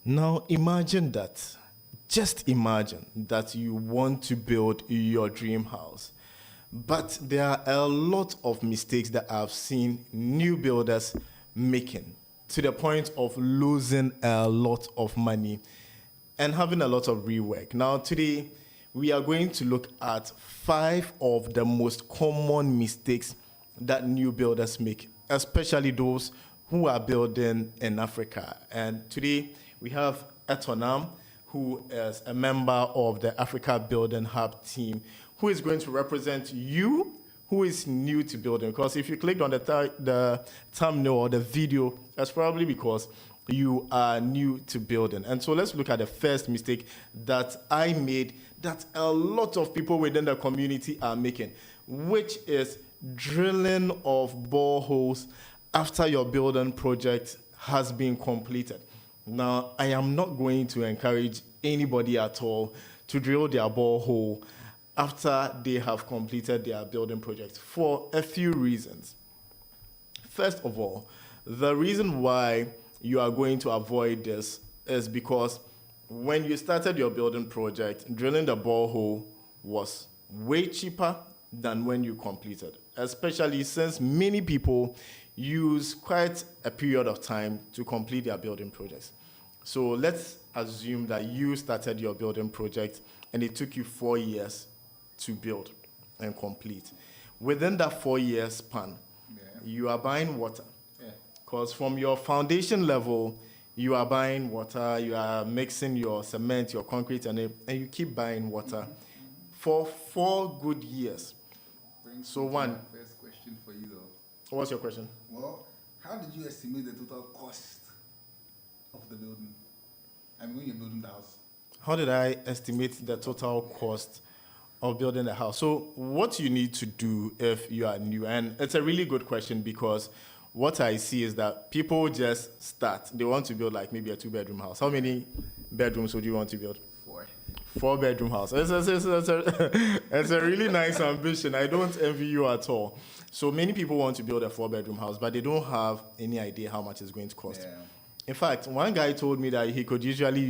Now imagine that. Just imagine that you want to build your dream house. But there are a lot of mistakes that I've seen new builders making to the point of losing a lot of money and having a lot of rework. Now, today, we are going to look at 5 of the most common mistakes that new builders make, especially those who are building in Africa. And today, we have Etonam, who is a member of the Africa Building Hub team, who is going to represent you who is new to building. Because if you clicked on the thumbnail or the video, that's probably because you are new to building. And so let's look at the first mistake that I made that a lot of people within the community are making, which is drilling of boreholes after your building project has been completed. Now, I am not going to encourage anybody at all to drill their borehole after they have completed their building project for a few reasons. First of all, the reason why you are going to avoid this is because when you started your building project, drilling the borehole was way cheaper than when you completed, especially since many people use quite a period of time to complete their building projects. So let's assume that you started your building project and it took you 4 years to build and complete. Within that 4 year span, you are buying water. Because from your foundation level, you are buying water, you are mixing your cement, your concrete, and you keep buying water for 4 good years. So one. First question for you though. What's your question? Well, how did you estimate the total cost of the building? I mean, when you're building the house. How did I estimate the total cost of building a house? So what you need to do if you are new, and it's a really good question because what I see is that people just start. They want to build like maybe a 2-bedroom house. How many bedrooms would you want to build? 4. 4-bedroom house. It's a really nice ambition. I don't envy you at all. So many people want to build a 4-bedroom house, but they don't have any idea how much it's going to cost. Yeah. In fact, one guy told me that he could literally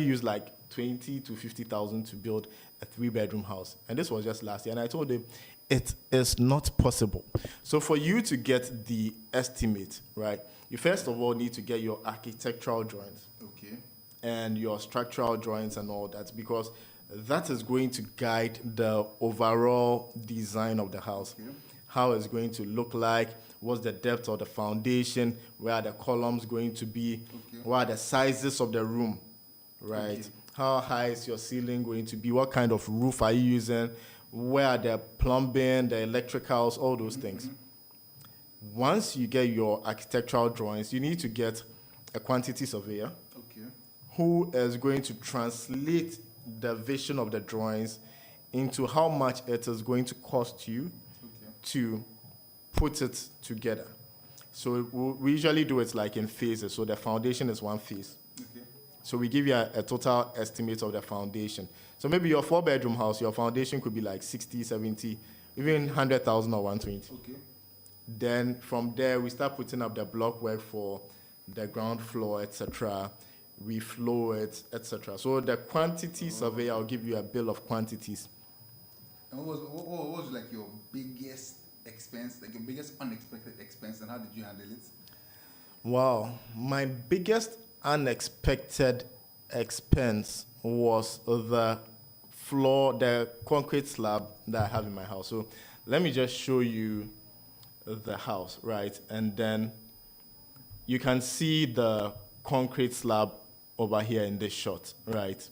use like 20 to 50,000 to build a 3-bedroom house. And this was just last year. And I told him, it is not possible. So for you to get the estimate, right, you first of all need to get your architectural drawings. Okay. And your structural drawings and all that, because that is going to guide the overall design of the house. Okay. How it's going to look like, what's the depth of the foundation, where are the columns going to be, what are the sizes of the room, right? Okay. How high is your ceiling going to be, what kind of roof are you using, where are the plumbing, the electricals, all those things. Once you get your architectural drawings, you need to get a quantity surveyor who is going to translate the vision of the drawings into how much it is going to cost you to put it together. So we usually do it like in phases. So the foundation is one phase. So we give you a total estimate of the foundation. So maybe your 4-bedroom house, your foundation could be like 60, 70, even 100,000 or 120. Then from there, we start putting up the block work for the ground floor, etc. We flow it, etc. So the quantity survey, I'll give you a bill of quantities. And what was like your biggest expense, like your biggest unexpected expense, and how did you handle it? Wow, my biggest unexpected expense was the floor, the concrete slab that I have in my house. So let me just show you the house, right? And then you can see the concrete slab over here in this shot, right?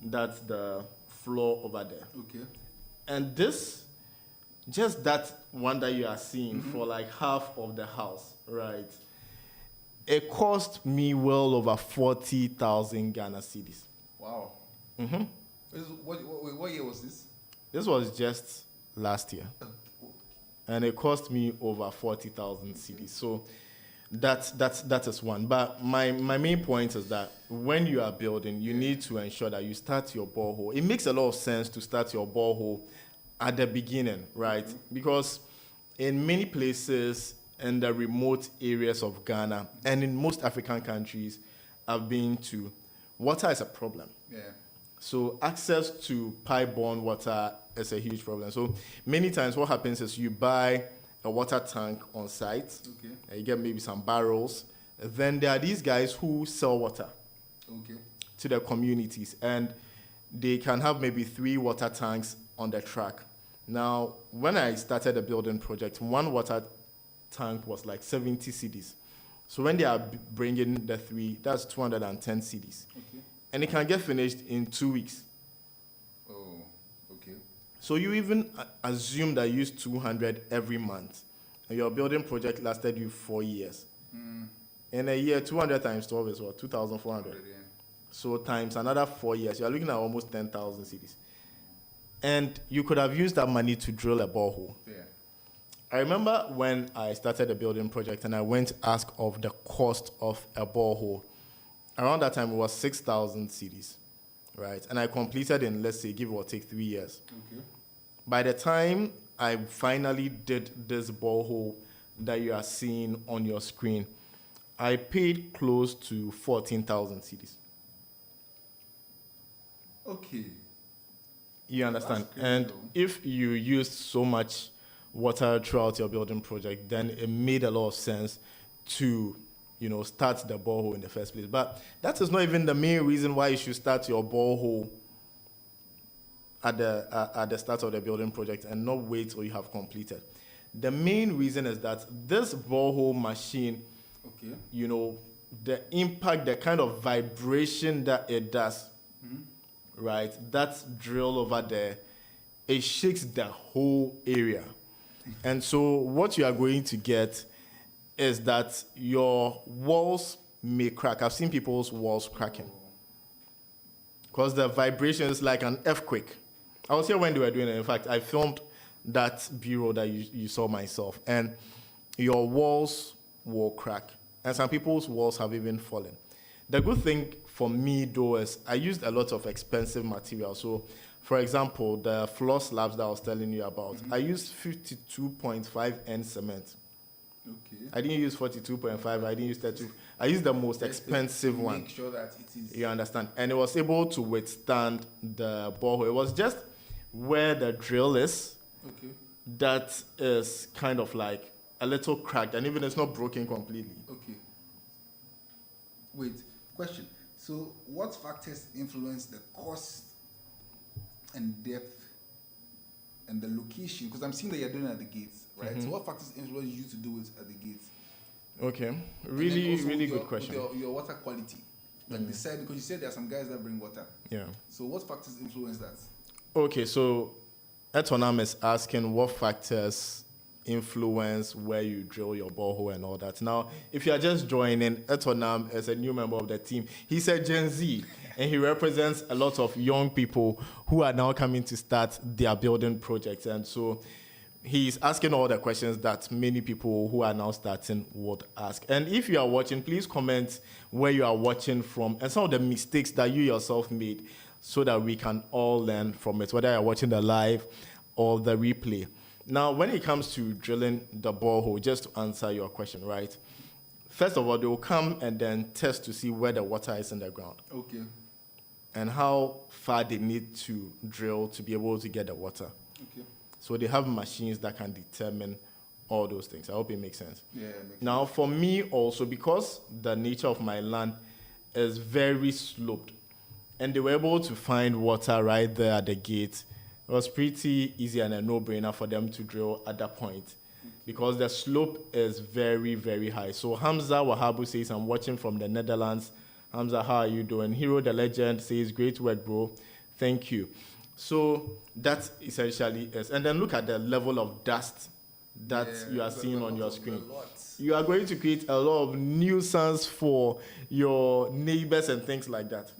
That's the floor over there. Okay. And this, just that one that you are seeing for like half of the house, right? It cost me well over 40,000 Ghana cedis. Wow. What year was this? This was just last year. And it cost me over 40,000 cedis. So that is one. But my main point is that when you are building, you need to ensure that you start your borehole. It makes a lot of sense to start your borehole at the beginning, right? Because in many places in the remote areas of Ghana and in most African countries, I've been to, water is a problem. Yeah. So access to pipe-borne water is a huge problem. So many times what happens is you buy a water tank on site, Okay. and you get maybe some barrels. Then there are these guys who sell water Okay. to the communities, and they can have maybe 3 water tanks on the track. Now, when I started the building project, 1 water tank was like 70 cedis. So when they are bringing the 3, that's 210 cedis. Okay. And it can get finished in 2 weeks. Oh, okay. So you even assume that you use 200 every month, and your building project lasted you 4 years. In a year, 200 times 12 is what? 2,400. Yeah. So times another 4 years, you're looking at almost 10,000 cedis. And you could have used that money to drill a borehole. Yeah. I remember when I started the building project and I went to ask of the cost of a borehole. Around that time, it was 6,000 cedis, right? And I completed in, let's say, give or take 3 years. Okay. By the time I finally did this borehole that you are seeing on your screen, I paid close to 14,000 cedis. Okay. You understand? That's crazy, And though. if you used so much water throughout your building project, then it made a lot of sense to, start the borehole in the first place. But that is not even the main reason why you should start your borehole at the start of the building project and not wait till you have completed. The main reason is that this borehole machine, Okay. the impact, the kind of vibration that it does, right? That drill over there, it shakes the whole area. And so what you are going to get is that your walls may crack. I've seen people's walls cracking because the vibration is like an earthquake. I was here when they were doing it. In fact, I filmed that bureau that you saw myself, and your walls will crack. And some people's walls have even fallen. The good thing for me, though, is I used a lot of expensive material. So, for example, the floor slabs that I was telling you about, I used 52.5 N cement. Okay. I didn't use 42.5, I didn't use 32. I used the most expensive one. Make sure that it is. You understand? And it was able to withstand the borehole. It was just where the drill is Okay. that is kind of like a little cracked, and even it's not broken completely. Okay. Wait. Question. So, what factors influence the cost and depth and the location? Because I'm seeing that you're doing it at the gates, right? So, what factors influence you to do it at the gates? Okay, And then really, also really with good question. With your water quality, like the side, because you said there are some guys that bring water. Yeah. So, what factors influence that? Okay, so Etonam is asking what factors influence where you drill your borehole and all that. Now, if you are just joining, Etonam is a new member of the team. He's a Gen Z, and he represents a lot of young people who are now coming to start their building projects. And so he's asking all the questions that many people who are now starting would ask. And if you are watching, please comment where you are watching from and some of the mistakes that you yourself made so that we can all learn from it, whether you're watching the live or the replay. Now, when it comes to drilling the borehole, just to answer your question, right? First of all, they will come and then test to see where the water is in the ground Okay. and how far they need to drill to be able to get the water. Okay. So they have machines that can determine all those things. I hope it makes sense. Yeah. It makes Now, for me also, because the nature of my land is very sloped, and they were able to find water right there at the gate, it was pretty easy and a no-brainer for them to drill at that point because the slope is very, very high. So Hamza Wahabu says, I'm watching from the Netherlands. Hamza, how are you doing? Hero the Legend says, great work, bro. Thank you. So that essentially is. And then look at the level of dust that you are seeing on your screen. You are going to create a lot of nuisance for your neighbors and things like that.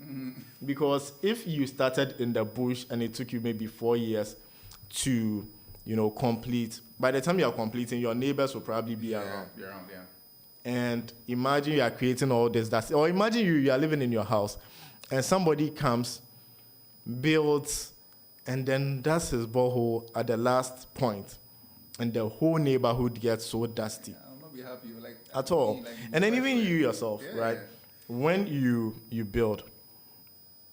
Because if you started in the bush and it took you maybe 4 years to, complete, by the time you are completing, your neighbors will probably be around. Be around, yeah. And imagine you are creating all this dust. Or imagine you are living in your house and somebody comes, builds, and then does his borehole at the last point, and the whole neighborhood gets so dusty. I'll not be happy. At all. And then even you yourself, right? when you build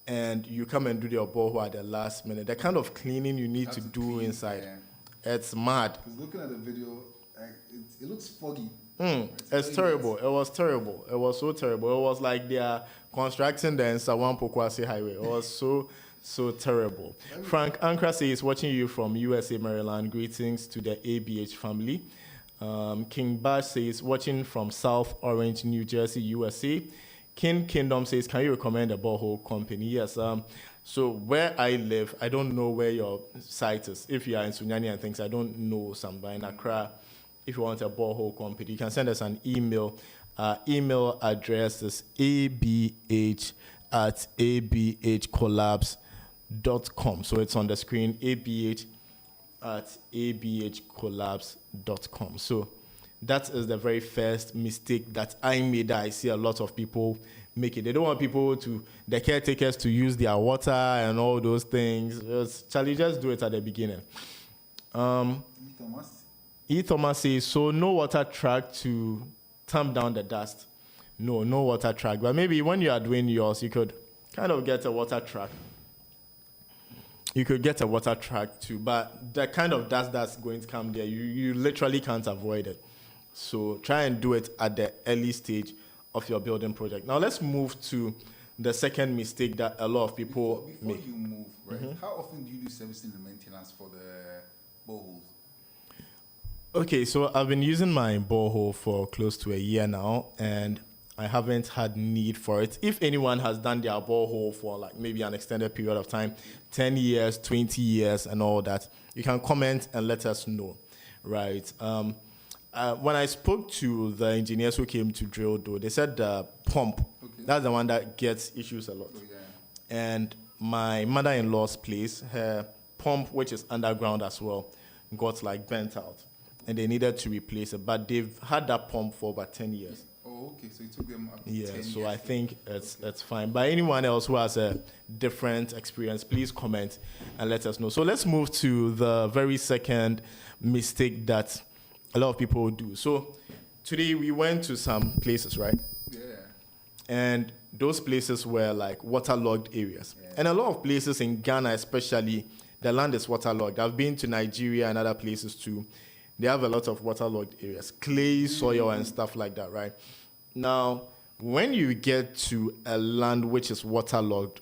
and you come and do your borehole at the last minute, the kind of cleaning you need to do clean, inside, yeah. it's mad. Because looking at the video, it looks foggy. It's terrible. It was terrible. It was so terrible. It was like they are constructing the Nsawan Pokwase Highway. It was so terrible. Frank Ankra says, watching you from USA, Maryland. Greetings to the ABH family. King Bash says, watching from South Orange, New Jersey, USA. King Kingdom says, can you recommend a borehole company? Yes. So where I live, I don't know where your site is. If you are in Sunyani and things, I don't know some. But in Accra, if you want a borehole company, you can send us an email. Our email address is abh@abhcollabs.com. So it's on the screen, abh@abhcollabs.com. So that is the very first mistake that I made that I see a lot of people make it. They don't want people the caretakers to use their water and all those things. Charlie, just do it at the beginning. E. Thomas says, so no water truck to tamp down the dust. No water truck. But maybe when you are doing yours, you could kind of get a water truck. You could get a water truck too, but the kind of dust that's going to come there, you literally can't avoid it. So try and do it at the early stage of your building project. Now let's move to the second mistake that a lot of people make. Before you move, right? How often do you do servicing and maintenance for the boreholes? Okay, so I've been using my borehole for close to a year now, and I haven't had need for it. If anyone has done their borehole for like maybe an extended period of time, 10 years, 20 years, and all that, you can comment and let us know, right? When I spoke to the engineers who came to drill, though, they said the pump, that's the one that gets issues a lot. Oh, yeah. And my mother-in-law's place, her pump, which is underground as well, got like bent out. And they needed to replace it, but they've had that pump for about 10 years. Oh, okay, so it took them up to 10 years. So I years. think it's fine. But anyone else who has a different experience, please comment and let us know. So let's move to the very second mistake that a lot of people do. So today we went to some places, right? Yeah. And those places were like waterlogged areas. Yeah. And a lot of places in Ghana especially, the land is waterlogged. I've been to Nigeria and other places too. They have a lot of waterlogged areas, clay, soil, and stuff like that, right? Now, when you get to a land which is waterlogged,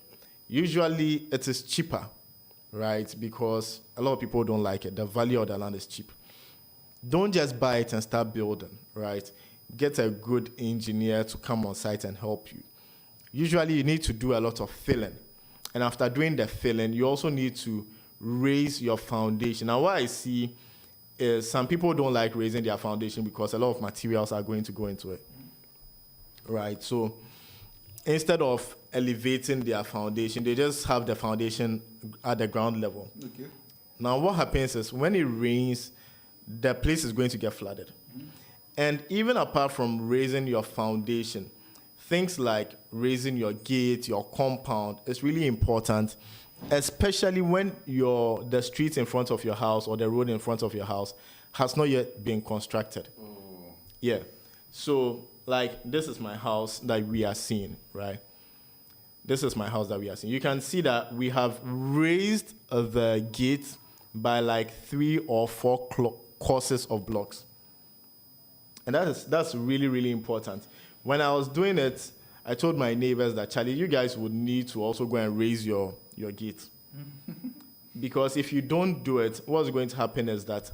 usually it is cheaper, right? Because a lot of people don't like it. The value of the land is cheap. Don't just buy it and start building, right? Get a good engineer to come on site and help you. Usually, you need to do a lot of filling. And after doing the filling, you also need to raise your foundation. Now, what I see is some people don't like raising their foundation because a lot of materials are going to go into it, right? So instead of elevating their foundation, they just have the foundation at the ground level. Okay. Now what happens is when it rains, the place is going to get flooded. And even apart from raising your foundation, things like raising your gate, your compound, is really important, especially when the street in front of your house or the road in front of your house has not yet been constructed. Oh. Yeah. So, like, this is my house that we are seeing, right? This is my house that we are seeing. You can see that we have raised the gate by like 3 or 4 courses of blocks. And that's really, really important. When I was doing it, I told my neighbors that, Charlie, you guys would need to also go and raise your gate. Because if you don't do it, what's going to happen is that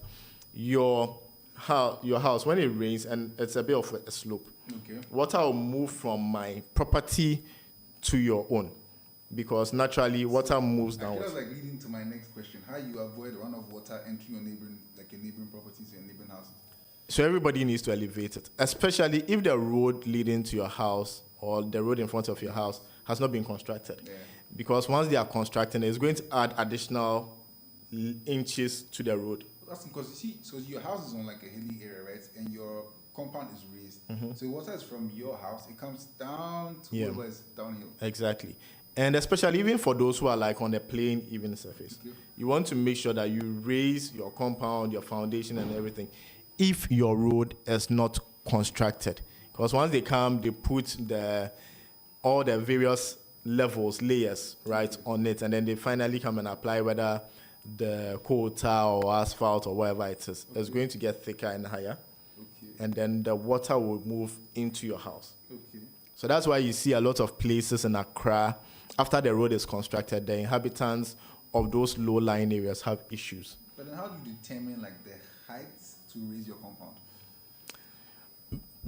your house, when it rains and it's a bit of a slope, water will move from my property to your own. Because naturally, water moves downwards. That's like leading to my next question. How you avoid runoff water entering your neighboring properties and neighboring houses? So everybody needs to elevate it, especially if the road leading to your house or the road in front of your house has not been constructed. Yeah. Because once they are constructing, it's going to add additional inches to the road. That's because you see, so your house is on like a hilly area, right? And your compound is raised. So water is from your house, it comes down to whoever is downhill. Exactly. And especially even for those who are like on a plain even surface, you want to make sure that you raise your compound, your foundation and everything, if your road is not constructed. Because once they come, they put all the various levels, layers, right, on it, and then they finally come and apply whether the coal tar or asphalt or whatever it is. It's going to get thicker and higher, and then the water will move into your house. So that's why you see a lot of places in Accra, after the road is constructed, the inhabitants of those low-lying areas have issues. But then how do you determine like the height to raise your compound?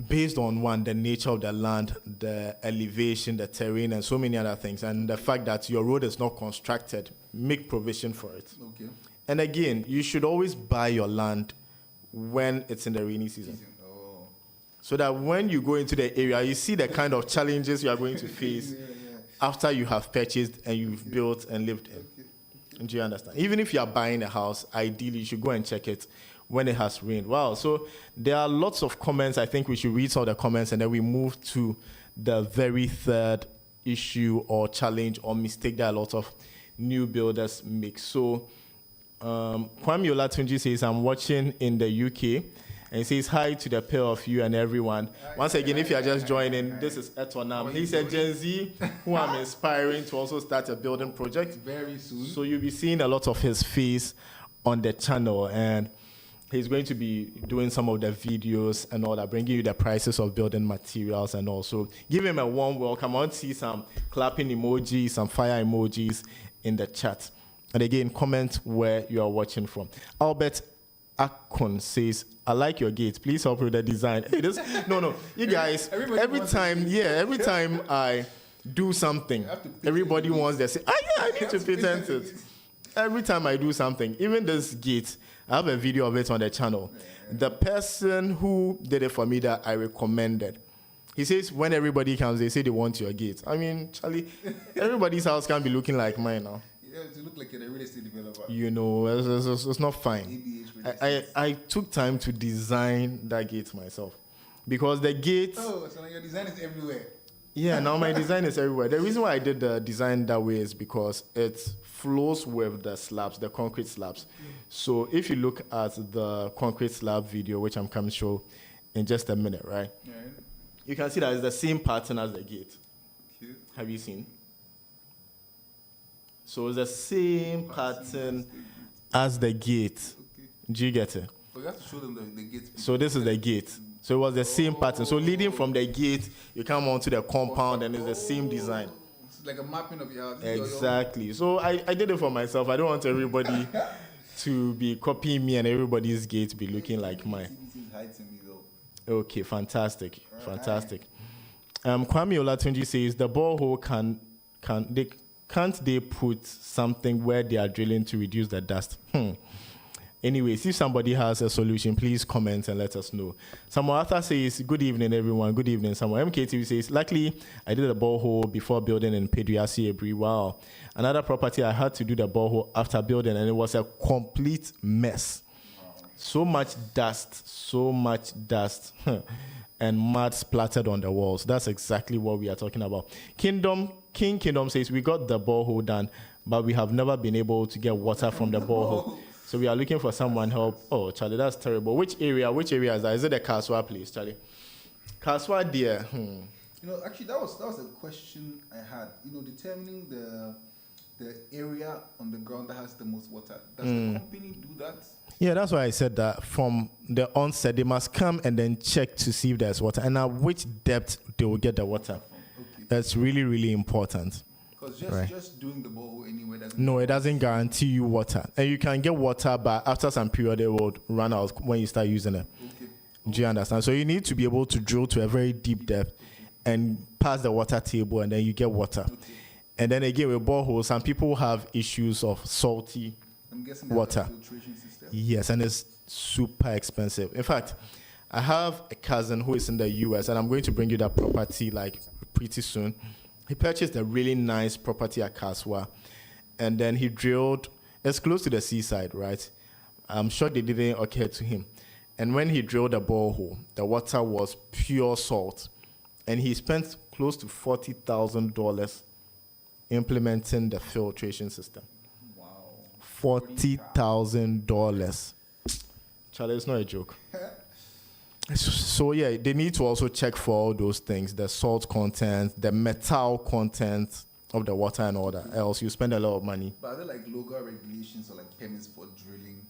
Based on one, the nature of the land, the elevation, the terrain, and so many other things, and the fact that your road is not constructed, make provision for it. Okay. And again, you should always buy your land when it's in the rainy season. Oh. So that when you go into the area, you see the kind of challenges you are going to face after you have purchased and you've built and lived in. Do you understand? Even if you are buying a house, ideally you should go and check it when it has rained. Wow. So there are lots of comments. I think we should read some of the comments and then we move to the very third issue or challenge or mistake that a lot of new builders make. So Kwame Olatunji says, I'm watching in the UK. And he says, hi to the pair of you and everyone. Once again, if you are just joining, this is Etonam. He's a Gen Z who I'm inspiring to also start a building project. Very soon. So you'll be seeing a lot of his face on the channel. And he's going to be doing some of the videos and all that, bringing you the prices of building materials and also give him a warm welcome. I want to see some clapping emojis, some fire emojis in the chat. And again, comment where you are watching from. Albert Akon says, I like your gate. Please help with the design. Hey, no. You guys, every time I do something, everybody wants to say, I need to patent it. Every time I do something, even this gate, I have a video of it on the channel. The person who did it for me that I recommended, he says, when everybody comes, they say they want your gate. I mean, Charlie, everybody's house can't be looking like mine now. To look like you're a real estate developer. You know, it's not fine. I took time to design that gate myself. Because the gate... Oh, so your design is everywhere. Yeah, now my design is everywhere. The reason why I did the design that way is because it flows with the slabs, the concrete slabs. So if you look at the concrete slab video, which I'm coming to show in just a minute, right? You can see that it's the same pattern as the gate. Cute. Have you seen? So it's the same pattern as the gate. Okay. Do you get it? But you have to show them the gate. So this is the gate. So it was the same pattern. So leading from the gate, you come onto the compound and it's the same design. It's like a mapping of your house. Exactly. So I did it for myself. I don't want everybody to be copying me and everybody's gate be looking like mine. Okay, fantastic. Fantastic. Kwame Olatunji says the borehole can't they put something where they are drilling to reduce the dust? Anyways, if somebody has a solution, please comment and let us know. Samuel Arthur says, good evening, everyone. Good evening, Samuel. MKTV says, luckily, I did a borehole before building in Peduasi Ebri. Wow. Another property, I had to do the borehole after building, and it was a complete mess. So much dust, and mud splattered on the walls. That's exactly what we are talking about. King Kingdom says, we got the borehole done, but we have never been able to get water from the borehole. So we are looking for someone help. Oh, Charlie, that's terrible. Which area is that? Is it the Kaswa place, Charlie? Kaswa, dear. You know, actually, that was a question I had. You know, determining the area on the ground that has the most water. Does the company do that? Yeah, that's why I said that from the onset, they must come and then check to see if there's water and at which depth they will get the water. Okay. That's really, really important. Because just doing the borehole anyway doesn't... No, it doesn't guarantee you water. And you can get water, but after some period, it will run out when you start using it. Okay. Do you understand? So you need to be able to drill to a very deep depth and pass the water table, and then you get water. Okay. And then again, with boreholes, some people have issues of salty water. Filtration system. Yes, and it's super expensive. In fact, I have a cousin who is in the US, and I'm going to bring you that property like pretty soon. He purchased a really nice property at Kaswa, and then he drilled. It's close to the seaside, right? I'm sure they didn't occur to him. And when he drilled a borehole, the water was pure salt, and he spent close to $40,000 implementing the filtration system. Wow. $40,000. Charlie, it's not a joke. So yeah, they need to also check for all those things: the salt content, the metal content of the water, and all that. Else, you spend a lot of money. But are there like local regulations or like permits for drilling?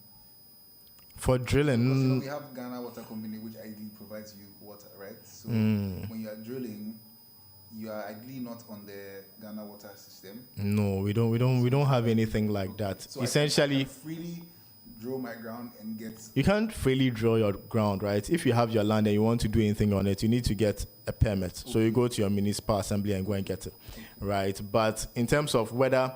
For drilling, Because we have Ghana Water Company, which ideally provides you water, right? So when you are drilling, you are ideally not on the Ghana water system. no, we don't have anything like that. So Essentially, I can freely drill my ground and get. you can't freely drill your ground, right? If you have your land and you want to do anything on it, you need to get a permit. So you go to your municipal assembly and go and get it, right? But in terms of whether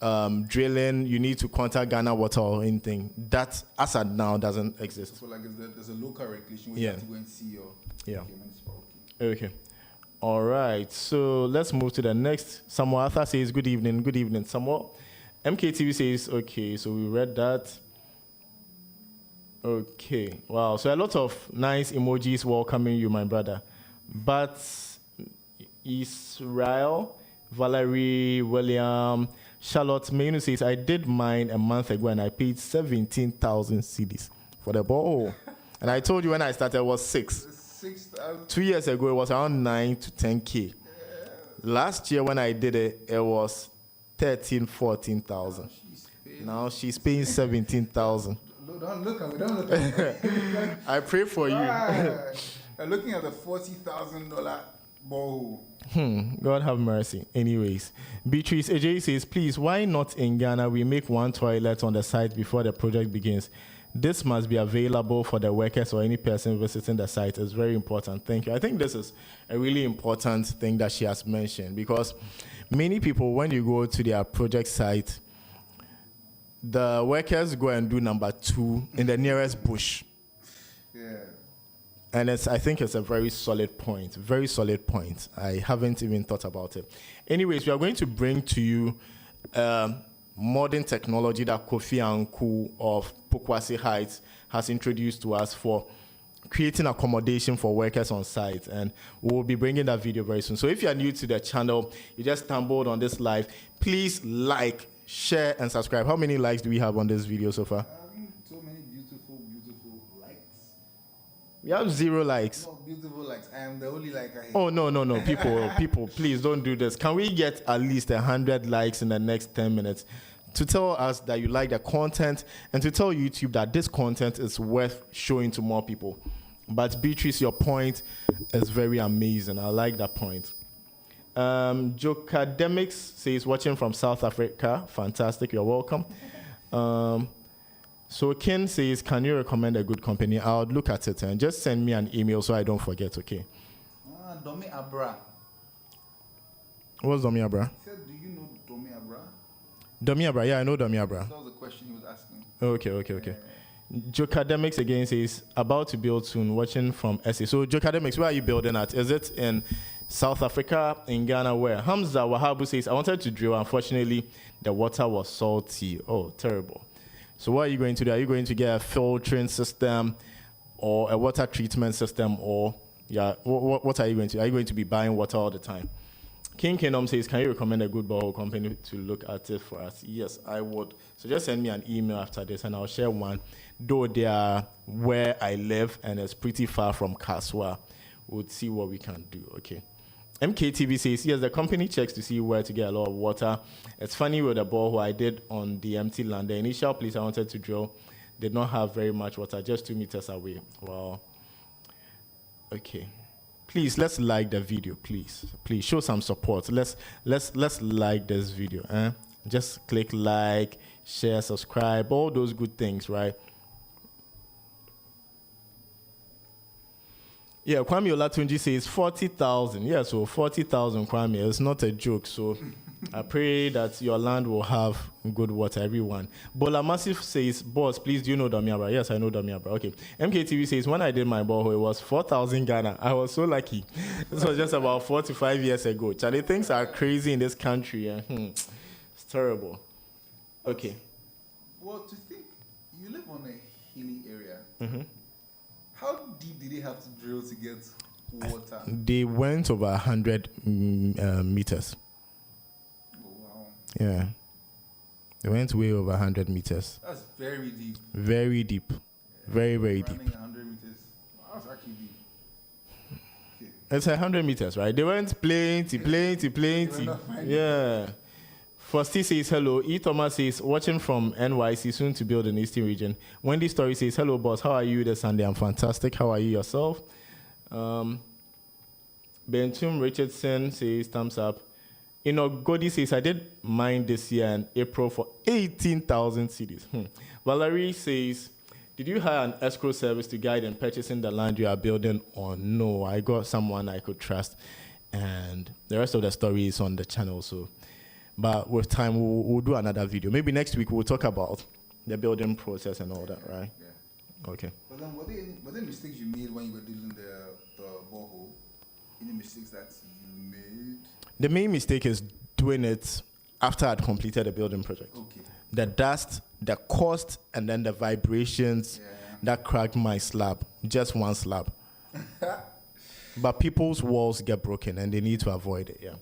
drilling, you need to contact Ghana Water or anything, that as at now doesn't exist. So like there's a local regulation where you have to go and see your municipal. Okay. All right. So let's move to the next. Samuel Arthur says, good evening. Good evening, Samuel. MKTV says, okay, so we read that. Okay. Wow. So a lot of nice emojis welcoming you, my brother. But Israel, Valerie, William, Charlotte Mainu says, I did mine a month ago and I paid 17,000 cedis for the borehole. And I told you when I started it was 6. 2 years ago, it was around 9 to 10K. Last year when I did it, it was 13, 14,000. Now she's paying 17,000. Don't look at me. Don't look at me. I pray for you. I'm looking at the $40,000 borehole. God have mercy. Anyways, Beatrice AJ says, please, why not in Ghana we make one toilet on the site before the project begins? This must be available for the workers or any person visiting the site. It's very important. Thank you. I think this is a really important thing that she has mentioned, because many people, when you go to their project site, the workers go and do number 2 in the nearest bush. Yeah. And I think it's a very solid point. Very solid point. I haven't even thought about it. Anyways, we are going to bring to you modern technology that Kofi Anku of Pokwase Heights has introduced to us for creating accommodation for workers on site. And we'll be bringing that video very soon. So if you are new to the channel, you just stumbled on this live, please like, share, and subscribe. How many likes do we have on this video so far? So many beautiful likes. We have 0 likes. No, beautiful likes. I am the only like I hate. Oh, no. People, please don't do this. Can we get at least 100 likes in the next 10 minutes to tell us that you like the content and to tell YouTube that this content is worth showing to more people? But Beatrice, your point is very amazing. I like that point. Jokademics says, watching from South Africa. Fantastic. You're welcome. So Ken says, can you recommend a good company? I'll look at it and just send me an email so I don't forget, okay? Domi Abra. What's Domi Abra? He said, do you know Domi Abra? Domi Abra, yeah, I know Domi Abra. That was the question he was asking. Okay. Jokademics again says, about to build soon, watching from SA. So Jokademics, where are you building at? Is it in South Africa, in Ghana, where? Hamza Wahabu says, I wanted to drill. Unfortunately, the water was salty. Oh, terrible. So what are you going to do? Are you going to get a filtering system or a water treatment system, or what are you going to do? Are you going to be buying water all the time? King Kingdom says, can you recommend a good borehole company to look at it for us? Yes, I would. So just send me an email after this and I'll share one. Though they are where I live and it's pretty far from Kaswa, we'll see what we can do, okay? MKTV says, yes, the company checks to see where to get a lot of water. It's funny with the borehole I did on the empty land. The initial place I wanted to drill did not have very much water, just 2 meters away. Wow. Okay. Please, let's like the video, please. Please, show some support. Let's like this video. Just click like, share, subscribe, all those good things, right? Yeah, Kwame Olatunji says 40,000. Yeah, so 40,000, Kwame. It's not a joke. So I pray that your land will have good water, everyone. Bola Massive says, boss, please, do you know Damiabra? Yes, I know Damiabra. Okay. MKTV says, when I did my borehole, it was 4,000 Ghana. I was so lucky. This was just about 4 to 5 years ago. Charlie, things are crazy in this country. It's terrible. Okay. Well, to think, you live on a hilly area. Mm-hmm. How deep did they have to drill to get water? They went over 100 meters. Oh, wow. Yeah. They went way over 100 meters. That's very deep. Very deep. Very, very deep. Running 100 meters. house actually be? Okay. It's 100 meters, right? They went plenty. Yeah. Frosty says hello. E. Thomas says watching from NYC, soon to build in Eastern region. Wendy Story says hello, boss. How are you this Sunday? I'm fantastic. How are you yourself? Bentum Richardson says thumbs up. Godi says I did mine this year in April for 18,000 cedis. Valerie says, did you hire an escrow service to guide in purchasing the land you are building, or no? I got someone I could trust, and the rest of the story is on the channel. So, but with time we'll do another video. Maybe next week we'll talk about the building process and all that, right? Yeah. Okay. But then, were there mistakes you made when you were doing the borehole? Any mistakes that you made? The main mistake is doing it after I'd completed the building project. Okay. The dust, the cost, and then the vibrations that cracked my slab. Just one slab. But people's walls get broken and they need to avoid it, yeah.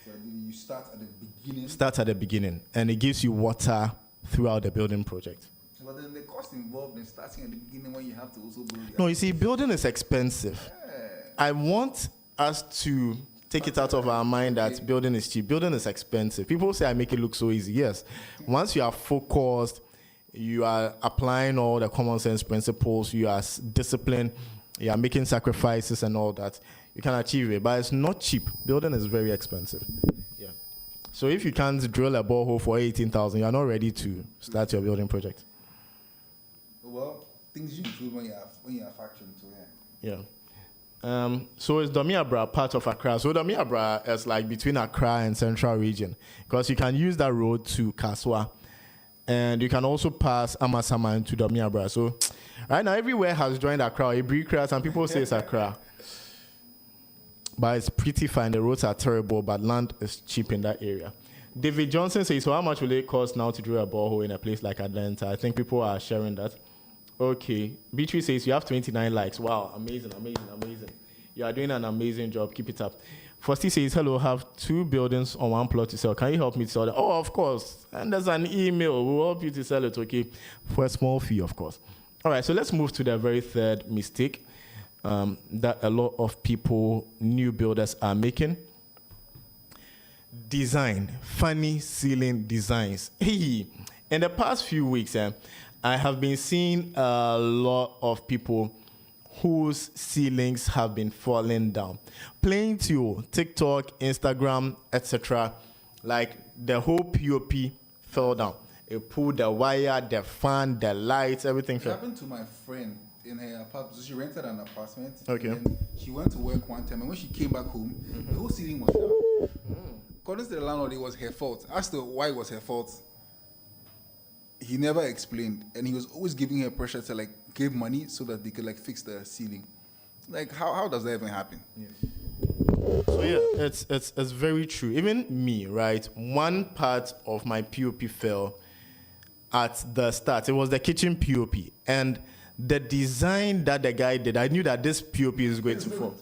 So you start at the beginning? Start at the beginning. And it gives you water throughout the building project. But then the cost involved in starting at the beginning when you have to also build. No, you see, building is expensive. Yeah. I want us to take it out of our mind that building is cheap. Building is expensive. People say I make it look so easy. Yes. Once you are focused, you are applying all the common sense principles, you are disciplined, you are making sacrifices and all that, you can achieve it. But it's not cheap. Building is very expensive. Yeah. So if you can't drill a borehole for 18,000, you are not ready to start your building project. Well, things you improve when you are factoring to yeah. So is Domiabra part of Accra? So Domiabra is like between Accra and Central Region, because you can use that road to Kaswa, and you can also pass Amasama into Domiabra. So right now everywhere has joined Accra. Ibrikra, some people say it's Accra, but it's pretty fine. The roads are terrible, but land is cheap in that area. David Johnson says, so how much will it cost now to drill a borehole in a place like Atlanta? I think people are sharing that. Okay. Beatrice says, you have 29 likes. Wow. Amazing. You are doing an amazing job. Keep it up. Frosty says, hello, have 2 buildings on 1 plot to sell. Can you help me to sell that? Oh, of course. And there's an email. We'll help you to sell it, okay? For a small fee, of course. All right. So let's move to the very third mistake that a lot of people, new builders, are making. Design. Funny ceiling designs. Hey, in the past few weeks, I have been seeing a lot of people whose ceilings have been falling down. Plenty, TikTok, Instagram, etc. Like the whole POP fell down. It pulled the wire, the fan, the lights, everything fell. It happened to my friend in her apartment. So she rented an apartment. Okay. And then she went to work one time, and when she came back home, the whole ceiling was down. According to the landlord, it was her fault. Asked her why it was her fault. He never explained, and he was always giving her pressure to like give money so that they could like fix the ceiling. Like how does that even happen? Yeah. So yeah, it's very true. Even me, right? One part of my POP fell at the start. It was the kitchen POP, and the design that the guy did, I knew that this POP is going to fall.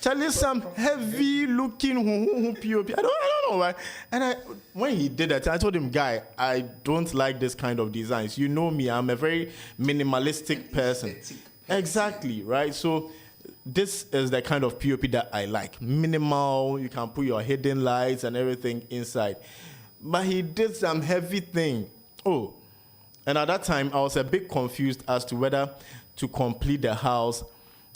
Charlie, some heavy looking POP. I don't know why. And when he did that, I told him, guy, I don't like this kind of designs. You know me, I'm a very minimalistic person. Exactly, right? So this is the kind of POP that I like. Minimal, you can put your hidden lights and everything inside. But he did some heavy thing. Oh, and at that time, I was a bit confused as to whether to complete the house,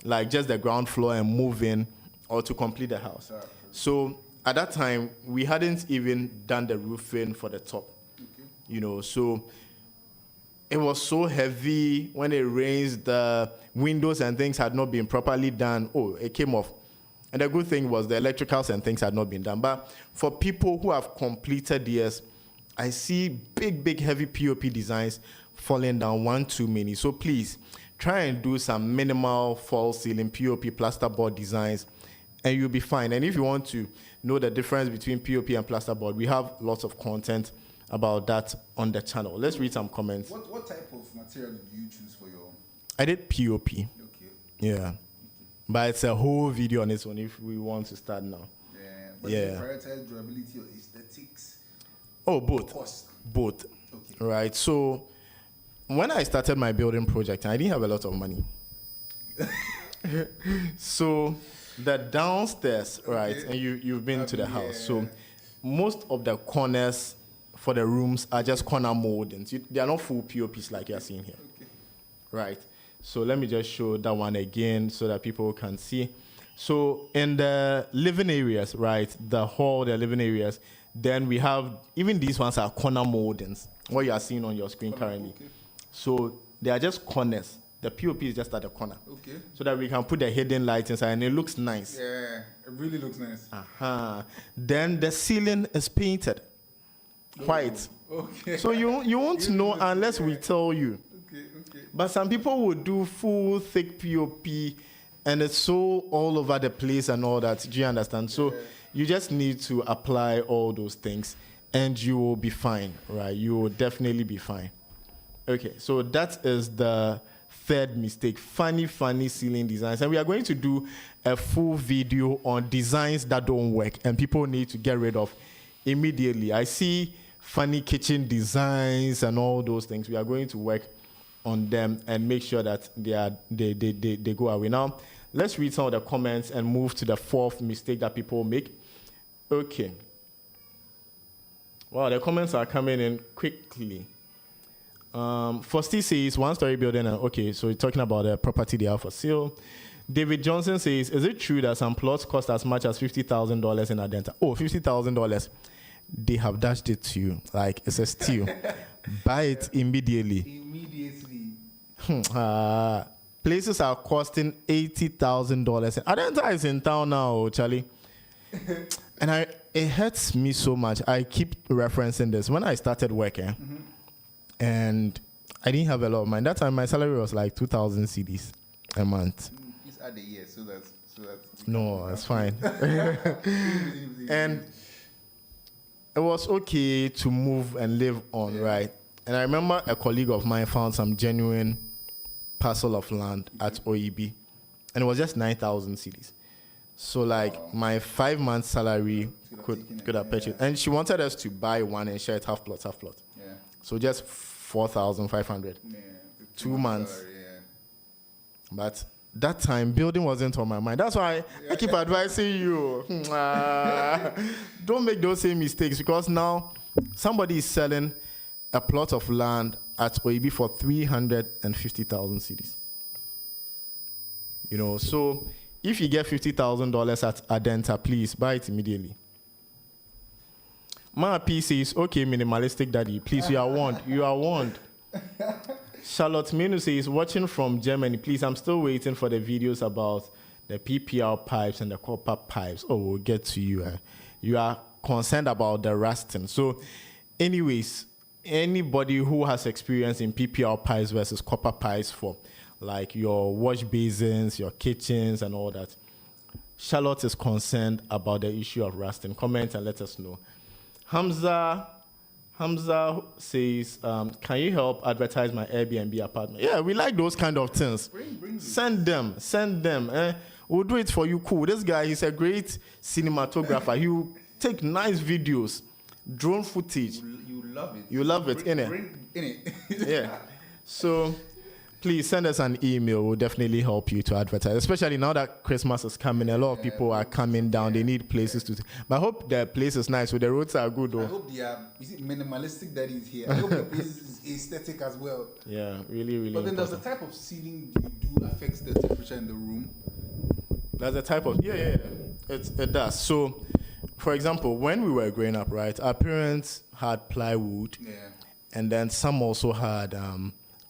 like just the ground floor and move in, or to complete the house. So at that time, we hadn't even done the roofing for the top. Okay. You know, so it was so heavy. When it rains, the windows and things had not been properly done. Oh, it came off. And the good thing was the electricals and things had not been done. But for people who have completed theirs, I see big, heavy POP designs falling down one too many. So please, try and do some minimal false ceiling POP plasterboard designs, and you'll be fine. And if you want to know the difference between POP and plasterboard, we have lots of content about that on the channel. Let's read some comments. What type of material did you choose for your? I did POP. Okay. Yeah. Okay. But it's a whole video on this one if we want to start now. Yeah. But you prioritize durability or aesthetics? Oh, both. Cost. Both. Okay. Right. So when I started my building project, I didn't have a lot of money. So the downstairs, right? Okay. And you've been to the Yeah. house. So most of the corners for the rooms are just corner moldings. They are not full POPs like you're seeing here. Okay. Right. So let me just show that one again so that people can see. So in the living areas, right, the hall, the living areas, then we have, even these ones are corner moldings, what you are seeing on your screen currently. Okay. So they are just corners. The POP is just at the corner. Okay. So that we can put the hidden light inside and it looks nice. Yeah, it really looks nice. Uh-huh. Then the ceiling is painted white. Okay. So you won't know unless we tell you. Okay, okay. But some people would do full thick POP and it's so all over the place and all that. Do you understand? So you just need to apply all those things and you will be fine, right? You will definitely be fine. Okay, so that is the third mistake, funny ceiling designs. And we are going to do a full video on designs that don't work and people need to get rid of immediately. I see funny kitchen designs and all those things. We are going to work on them and make sure that they go away. Now, let's read some of the comments and move to the fourth mistake that people make. Okay. Wow, the comments are coming in quickly. Fosti says, one-story building. Okay, so we're talking about the property they have for sale. David Johnson says, is it true that some plots cost as much as $50,000 in Adenta? Oh, $50,000. They have dashed it to you. Like, it's a steal. Buy it immediately. Immediately. Places are costing $80,000. Adenta is in town now, Charlie. And it hurts me so much. I keep referencing this. When I started working, and I didn't have a lot of money. That time, my salary was like 2,000 cedis a month. Please add a year so that. No, it's fine. And it was okay to move and live on, right? And I remember a colleague of mine found some genuine parcel of land at OEB, and it was just 9,000 cedis. So, like, my 5 months salary could have purchased. And she wanted us to buy one and share it half plot. Yeah. So just 4,500. Yeah. 2 months. Salary, yeah. But that time, building wasn't on my mind. That's why I keep advising you. Don't make those same mistakes, because now somebody is selling a plot of land at OEB for 350,000 cedis. You know, so if you get $50,000 at Adenta, please buy it immediately. My P says, okay, minimalistic daddy, please, you are warned. You are warned. Charlotte Menu says, watching from Germany, please, I'm still waiting for the videos about the PPR pipes and the copper pipes. Oh, we'll get to you. You are concerned about the rusting. So, anyways, anybody who has experience in PPR pipes versus copper pipes for like your wash basins, your kitchens, and all that, Charlotte is concerned about the issue of rusting. Comment and let us know. Hamza says, can you help advertise my Airbnb apartment? Yeah, we like those kind of things. Bring Send them. We'll do it for you. Cool. This guy, he's a great cinematographer. He will take nice videos, drone footage. You love it. You love it, innit? Bring in it. Yeah. So please send us an email. We'll definitely help you to advertise, especially now that Christmas is coming. A lot of people are coming down. They need places to. But I hope the place is nice. So the roads are good, I though. hope they are. Is it minimalistic that is here? I hope the place is aesthetic as well. Yeah, really. But then does the type of ceiling you do affects the temperature in the room? That's a type of it does. So, for example, when we were growing up, right, our parents had plywood, and then some also had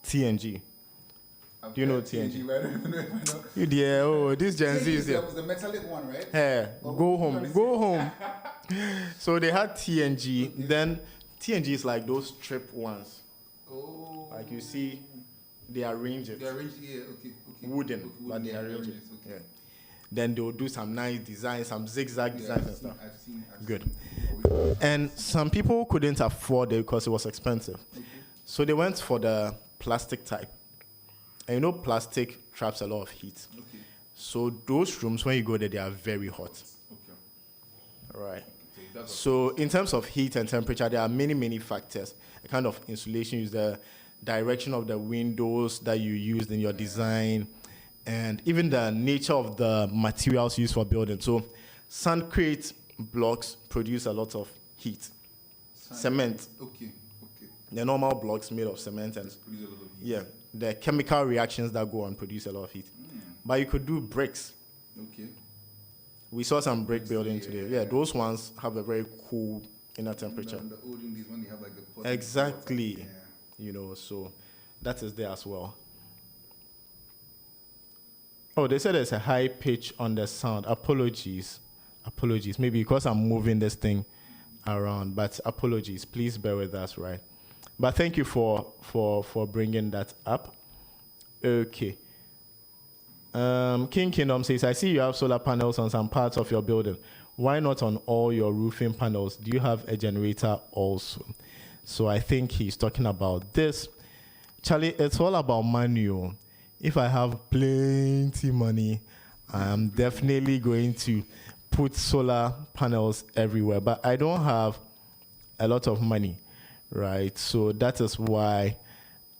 TNG. Do you know TNG? I don't know if I know. You dear, oh, this Gen Z is That here. was the metallic one, right? Hey, go home. So they had TNG. Okay. Then TNG is like those strip ones. Oh. Like you see, they arrange it. They arrange it, yeah, okay. Wooden, but they arrange it. Okay. Yeah. Then they'll do some nice designs, some zigzag designs and stuff. I've seen. Good. And some people couldn't afford it because it was expensive. Okay. So they went for the plastic type. And you know, plastic traps a lot of heat. Okay. So those rooms, when you go there, they are very hot. Okay. All right. Okay, so in terms of heat and temperature, there are many factors. The kind of insulation is the direction of the windows that you used in your design, and even the nature of the materials used for building. So concrete blocks produce a lot of heat. Cement. Okay. The normal blocks made of cement and Produce a lot of heat. yeah, the chemical reactions that go on produce a lot of heat. But you could do bricks. Okay. We saw some brick building today. Yeah, those ones have a very cool inner temperature. And the olden days when they have like the pot. Exactly. Yeah. You know, so that is there as well. Oh, they said there's a high pitch on the sound. Apologies. Maybe because I'm moving this thing around, but apologies. Please bear with us, right? But thank you for bringing that up. Okay. King Kingdom says, I see you have solar panels on some parts of your building. Why not on all your roofing panels? Do you have a generator also? So I think he's talking about this. Charlie, it's all about money. If I have plenty money, I'm definitely going to put solar panels everywhere. But I don't have a lot of money, right? So that is why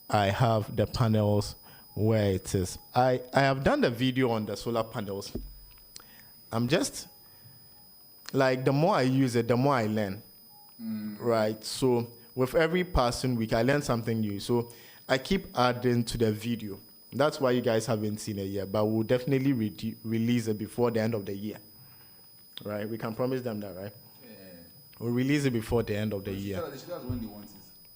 I have the panels where it is. I have done the video on the solar panels. I'm just, like, the more I use it, the more I learn, right? So with every passing week, I learn something new. So I keep adding to the video. That's why you guys haven't seen it yet, but we'll definitely release it before the end of the year, right? We can promise them that, right? Yeah. We'll release it before the end of the year. That's when they want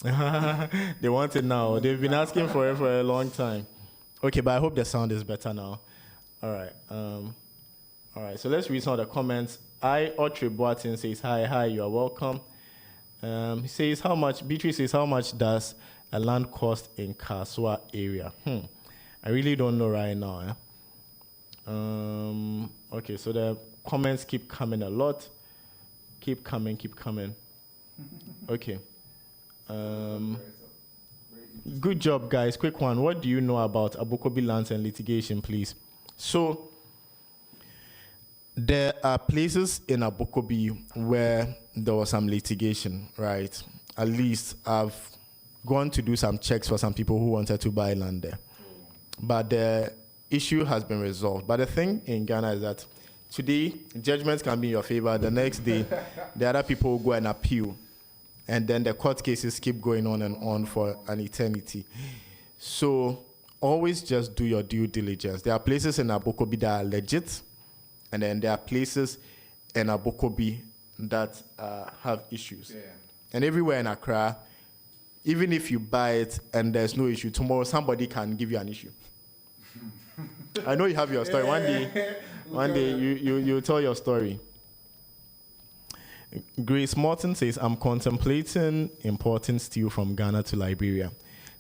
it. They want it now. They've been asking for it for a long time. Okay, but I hope the sound is better now. All right. All right, so let's read some of the comments. Audrey Boatin says, hi, you are welcome. He says, Beatrice says, how much does a land cost in Kaswa area? I really don't know right now. Okay, so the comments keep coming a lot. Keep coming. Okay. Good job, guys. Quick one. What do you know about Abokobi lands and litigation, please? So, there are places in Abokobi where there was some litigation, right? At least I've gone to do some checks for some people who wanted to buy land there. But the issue has been resolved. But the thing in Ghana is that today, judgments can be in your favor. The next day, the other people will go and appeal. And then the court cases keep going on and on for an eternity. So always just do your due diligence. There are places in Abokobi that are legit, and then there are places in Abokobi that have issues. Yeah. And everywhere in Accra, even if you buy it and there's no issue, tomorrow somebody can give you an issue. I know you have your story. One day you tell your story. Grace Morton says, I'm contemplating importing steel from Ghana to Liberia.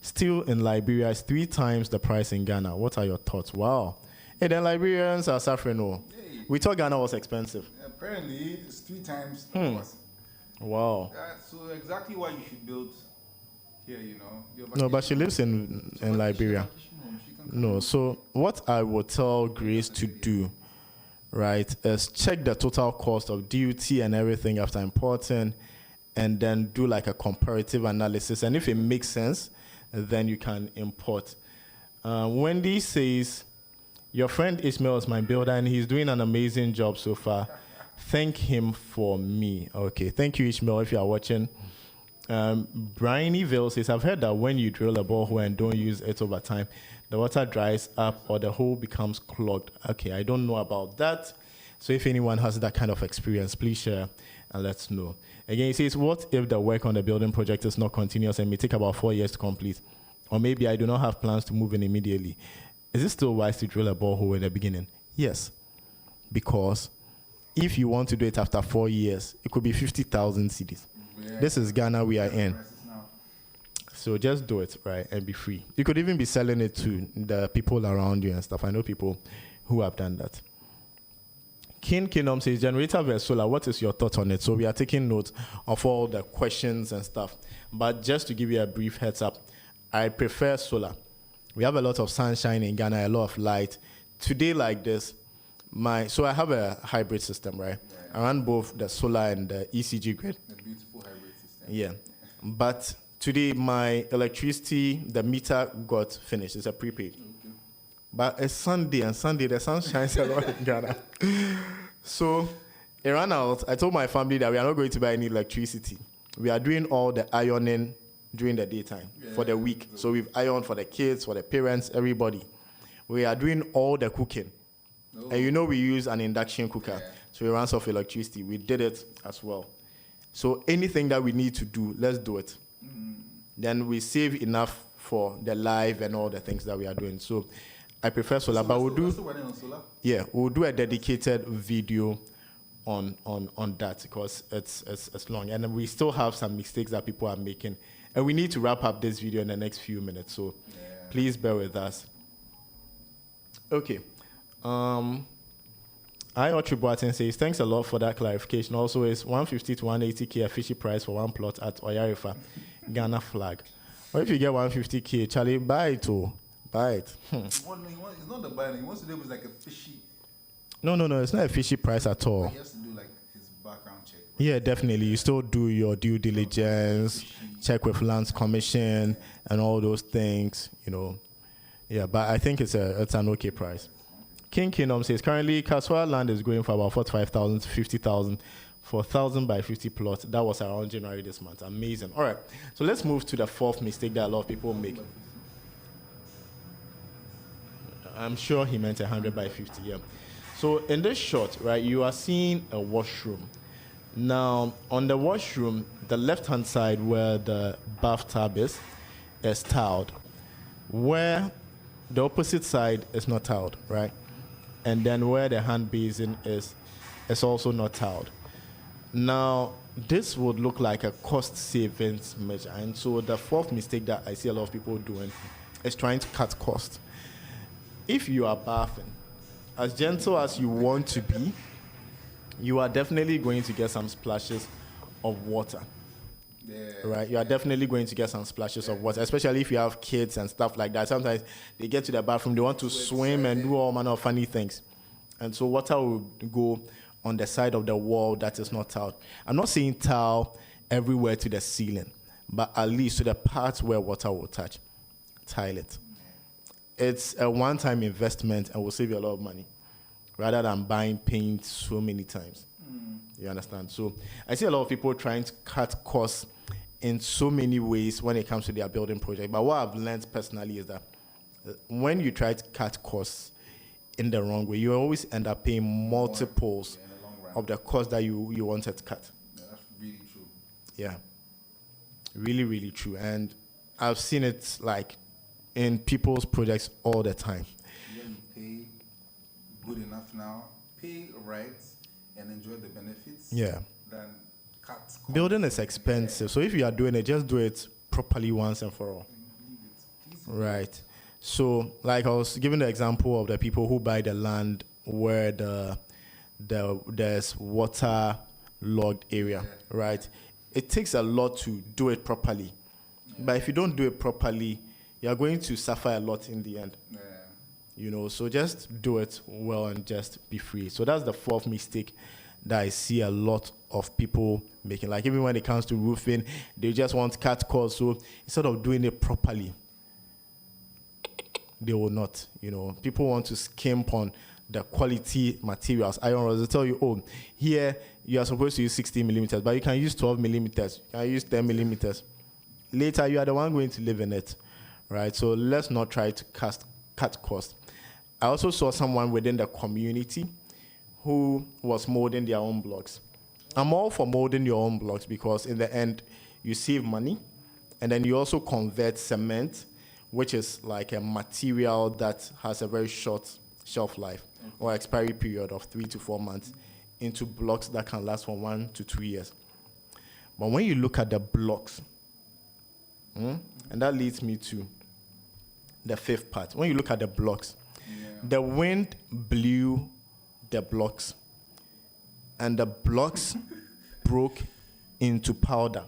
Steel in Liberia is 3 times the price in Ghana. What are your thoughts? Wow. And then Liberians are suffering. Hey. We thought Ghana was expensive. Apparently, it's 3 times the cost. Wow. So exactly why you should build here, No, but she lives in Liberia. No, so what I would tell Grace to do, right, is check the total cost of duty and everything after importing, and then do like a comparative analysis. And if it makes sense, then you can import. Wendy says, your friend Ishmael is my builder, and he's doing an amazing job so far. Thank him for me. Okay, thank you, Ishmael, if you are watching. Brian Eville says, I've heard that when you drill a borehole and don't use it over time, the water dries up or the hole becomes clogged. Okay, I don't know about that. So if anyone has that kind of experience, please share and let us know. Again, he says, what if the work on the building project is not continuous and may take about 4 years to complete? Or maybe I do not have plans to move in immediately. Is it still wise to drill a borehole in the beginning? Yes, because if you want to do it after 4 years, it could be 50,000 cedis. Yeah. This is Ghana we are in. So just do it, right, and be free. You could even be selling it to the people around you and stuff. I know people who have done that. King Kingdom says, generator versus solar, what is your thought on it? So we are taking note of all the questions and stuff. But just to give you a brief heads up, I prefer solar. We have a lot of sunshine in Ghana, a lot of light. Today like this, so I have a hybrid system, right? I run both the solar and the ECG grid. A beautiful hybrid system. Yeah. But today, my electricity, the meter got finished. It's a prepaid. Okay. But it's Sunday, and Sunday the sun shines a lot in Ghana. So it ran out. I told my family that we are not going to buy any electricity. We are doing all the ironing during the daytime for the week. So we've ironed for the kids, for the parents, everybody. We are doing all the cooking. Oh. And you know we use an induction cooker. Yeah. So it runs off electricity. We did it as well. So anything that we need to do, let's do it. Then we save enough for the live and all the things that we are doing. So I prefer solar, but we'll do. Yeah, we'll do a dedicated video on that because it's long, and we still have some mistakes that people are making, and we need to wrap up this video in the next few minutes. So please bear with us. Okay. I Otribuatin says, thanks a lot for that clarification. Also, it's 150 to 180K a fishy price for one plot at Oyarifa, Ghana flag. Or if you get 150K, Charlie, buy it too. Buy it. It's not the buying. He wants to do it like a fishy. No, it's not a fishy price at all. He has to do like his background check. Yeah, definitely. You still do your due diligence, check with Lands Commission and all those things, you know. Yeah, but I think it's an okay price. King Kingdom says, currently, Kaswa land is going for about 45,000 to 50,000 for 1,000 by 50 plot. That was around January this month. Amazing. All right, so let's move to the fourth mistake that a lot of people make. I'm sure he meant 100 by 50, yeah. So in this shot, right, you are seeing a washroom. Now, on the washroom, the left-hand side where the bathtub is tiled. Where the opposite side is not tiled, right? And then where the hand basin is also not tiled. Now, this would look like a cost savings measure. And so the fourth mistake that I see a lot of people doing is trying to cut costs. If you are bathing, as gentle as you want to be, you are definitely going to get some splashes of water. Yeah. Right? You are definitely going to get some splashes of water, especially if you have kids and stuff like that. Sometimes they get to the bathroom, they want to swim and do all manner of funny things. And so water will go on the side of the wall that is not tiled. I'm not saying tile everywhere to the ceiling, but at least to the parts where water will touch, tile it. It's a one-time investment and will save you a lot of money rather than buying paint so many times. You understand? So I see a lot of people trying to cut costs in so many ways when it comes to their building project. But what I've learned personally is that when you try to cut costs in the wrong way, you always end up paying multiples of the cost that you wanted to cut. Yeah, that's really true. Yeah. Really, really true. And I've seen it like in people's projects all the time. You pay good enough now, pay right, and enjoy the benefits. Yeah. Then cut costs. Building is expensive, so if you are doing it, just do it properly once and for all. Right. So, like I was giving the example of the people who buy the land where there's waterlogged area, right? It takes a lot to do it properly, but if you don't do it properly, you are going to suffer a lot in the end. Yeah. You know, so just do it well and just be free. So that's the fourth mistake that I see a lot of people making. Like even when it comes to roofing, they just want to cut costs. So instead of doing it properly, they will not. You know, people want to skimp on the quality materials. Iron rods, they tell you, oh, here you are supposed to use 16 millimeters, but you can use 12 millimeters. You can use 10 millimeters. Later, you are the one going to live in it, right? So let's not try to cut costs. I also saw someone within the community who was molding their own blocks. I'm all for molding your own blocks because in the end, you save money, and then you also convert cement, which is like a material that has a very short shelf life or expiry period of 3 to 4 months, into blocks that can last for 1 to 2 years. But when you look at the blocks, and that leads me to the fifth part. When you look at the blocks, the wind blew the blocks, and the blocks broke into powder.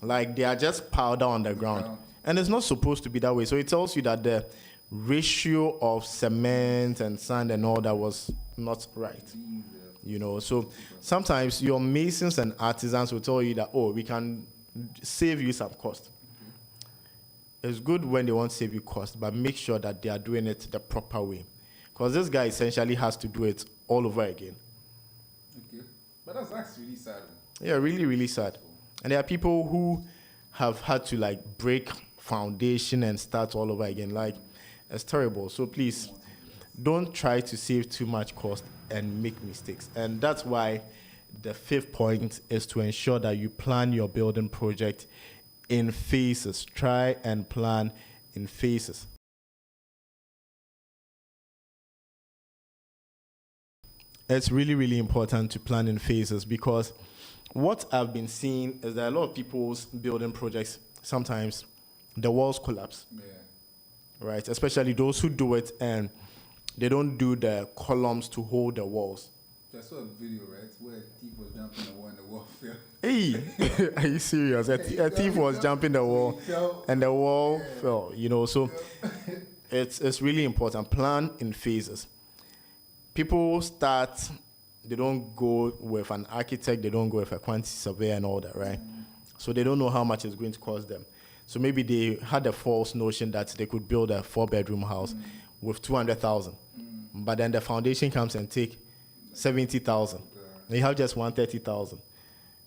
Like they are just powder on the ground. And it's not supposed to be that way. So it tells you that the ratio of cement and sand and all that was not right. You know, so sometimes your masons and artisans will tell you that, oh, we can save you some cost. it's good when they want to save you cost, but make sure that they are doing it the proper way. Because this guy essentially has to do it all over again. Okay. But that's really sad. Yeah, really, really sad. And there are people who have had to like break foundation and start all over again. Like, it's terrible. So please, don't try to save too much cost and make mistakes. And that's why the fifth point is to ensure that you plan your building project in phases. Try and plan in phases. It's really, really important to plan in phases, because what I've been seeing is that a lot of people's building projects, sometimes the walls collapse. Yeah. Right? Especially those who do it and they don't do the columns to hold the walls. I saw a video, right, where a thief was jumping the wall and the wall fell. Hey, are you serious? A thief was jumping the wall and the wall fell, so it's really important. Plan in phases. People start, they don't go with an architect, they don't go with a quantity surveyor and all that, right? So they don't know how much it's going to cost them. So maybe they had a false notion that they could build a 4-bedroom house with 200,000. But then the foundation comes and take 70,000. They have just 130,000.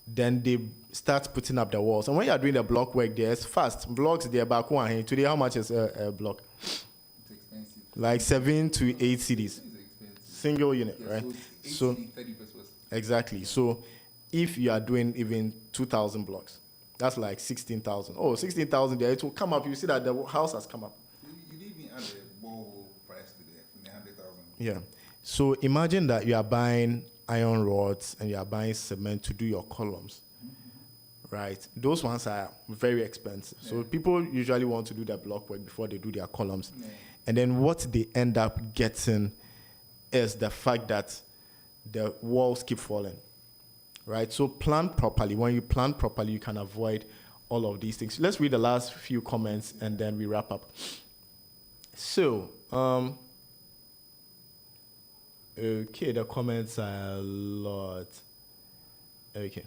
Then they start putting up the walls. And when you are doing the block work there, it's fast. Blocks there back one. Today, how much is a block? It's expensive. Like 7 to 8 cedis. Single unit, Yeah, right? So, So 30%. exactly. So if you are doing even 2,000 blocks, that's like 16,000. Oh, 16,000 there, it will come up. You see that the house has come up. You didn't even add the borehole price to the 100,000. Yeah. So imagine that you are buying iron rods and you are buying cement to do your columns, right? Those ones are very expensive. So people usually want to do the block work before they do their columns. Yeah. And then what they end up getting is the fact that the walls keep falling, right? So plan properly. When you plan properly, you can avoid all of these things. Let's read the last few comments and then we wrap up. So, okay, the comments are a lot. Okay.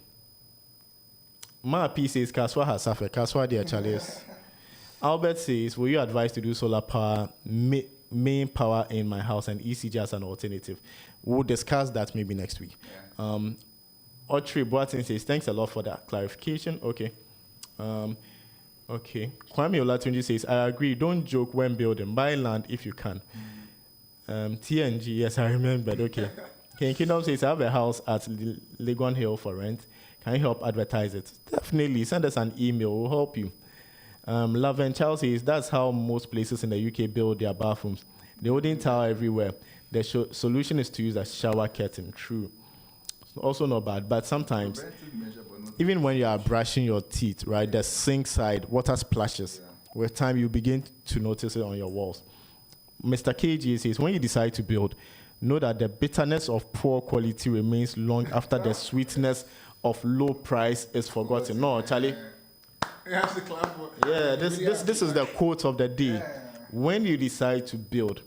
Ma P says, Kaswa has suffered. Kaswa, dear Charles. Albert says, will you advise to do solar power, main power in my house and ECG as an alternative? We'll discuss that maybe next week. Yeah. Autry Boatin says, thanks a lot for that clarification. Okay. Okay. Kwame Olatunji says, I agree. Don't joke when building. Buy land if you can. TNG, yes, I remembered. Okay. King Kingdom says, I have a house at Legon Hill for rent. Can you help advertise it? Definitely. Send us an email. We'll help you. Love and Charles says, that's how most places in the UK build their bathrooms. They wouldn't tile everywhere. The solution is to use a shower curtain. True. It's also not bad, but sometimes, even when you are brushing your teeth, right, the sink side, water splashes. Yeah. With time, you begin to notice it on your walls. Mr. KG says, when you decide to build, know that the bitterness of poor quality remains long after the sweetness of low price is forgotten. No, Charlie. You have to clap for. Yeah, this is the quote of the day. Yeah. When you decide to build,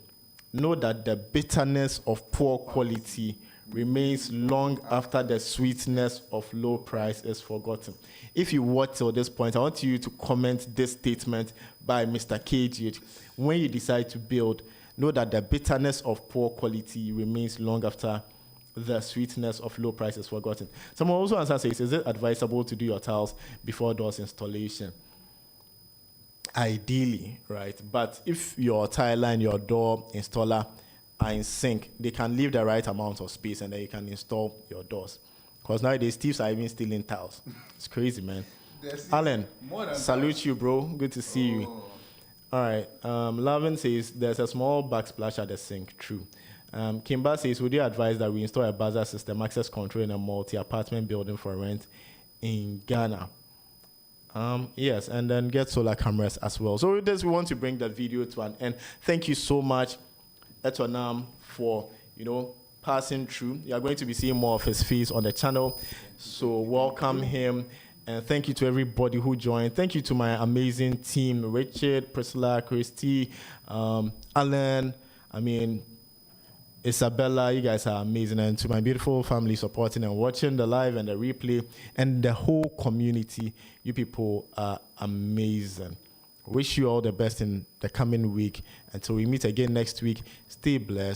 know that the bitterness of poor quality remains long after the sweetness of low price is forgotten. If you watch till this point, I want you to comment this statement by Mr. KG. When you decide to build, know that the bitterness of poor quality remains long after the sweetness of low price is forgotten. Someone also answers says, is it advisable to do your tiles before doors installation? Ideally, right? But if your tiler and your door installer are in sync, they can leave the right amount of space and then you can install your doors. Because nowadays, thieves are even stealing tiles. It's crazy, man. Alan, salute you, bro. Good to see you. All right. Lavin says, there's a small backsplash at the sink. True. Kimba says, would you advise that we install a buzzer system, access control in a multi-apartment building for rent in Ghana? Yes, and then get solar cameras as well. So with this, we want to bring the video to an end. Thank you so much, Etonam, for, passing through. You are going to be seeing more of his face on the channel. So welcome him. And thank you to everybody who joined. Thank you to my amazing team, Richard, Priscilla, Christy, Alan, Isabella, you guys are amazing. And to my beautiful family supporting and watching the live and the replay, and the whole community, you people are amazing. Wish you all the best in the coming week. Until we meet again next week, stay blessed.